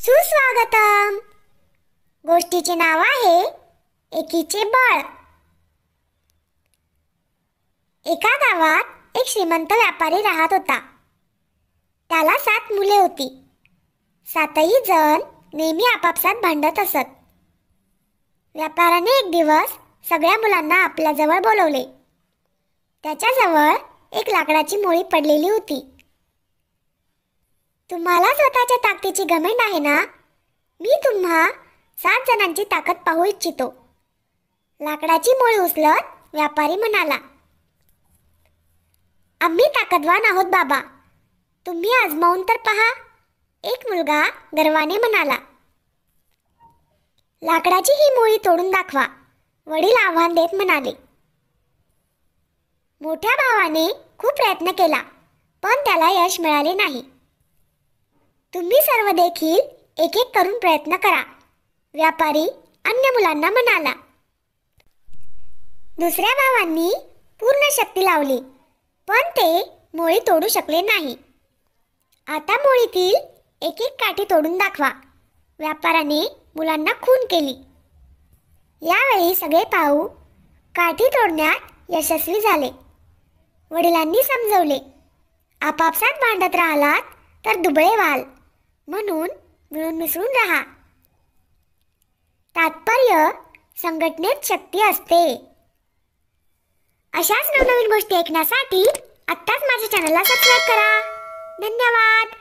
सुस्वागतम. गोष्टीचे नाव आहे एकीचे बळ. एका गावात एक श्रीमंत व्यापारी राहत होता. त्याला 7 मुले होती. 7ही जण नेहमी आपापसात भांडत असत. व्यापाऱ्याने एक दिवस सगळ्या मुलांना आपल्याजवळ बोलवले. त्याच्याजवळ एक लाकडाची मोळी पडलेली होती. तुम्हाला स्वतःच्या ताकदीची घमंड आहे ना? मी तुम्हा 7 जणांची ताकद पाहू इच्छितो. लाकडाची मोळी उचलत व्यापारी म्हणाला, आम्ही ताकदवान आहोत बाबा, तुम्ही आजमावून तर पहा. एक मुलगा गर्वाने म्हणाला. लाकडाची ही मोळी तोडून दाखवा, वडील आव्हान देत म्हणाले. मोठ्या भावाने खूप प्रयत्न केला, पण त्याला यश मिळाले नाही. तुम्ही सर्व देखील एक एक करून प्रयत्न करा, व्यापारी अन्य मुलांना म्हणाला. दुसऱ्या भावांनी पूर्ण शक्ती लावली, पण ते मोळी तोडू शकले नाही. आता मोळीतील एक एक काठी तोडून दाखवा, व्यापाऱ्याने मुलांना खून केली. यावेळी सगळे भाऊ काठी तोडण्यात यशस्वी झाले. वडिलांनी समजवले, आपापसात भांडत राहिलात तर दुबळे व्हाल, म्हणून मिळून मिसळून राहा. तात्पर्य, संघटनेत शक्ती असते. अशाच नवनवीन गोष्टी ऐकण्यासाठी आत्ताच माझ्या चॅनलला सबस्क्राईब करा. धन्यवाद.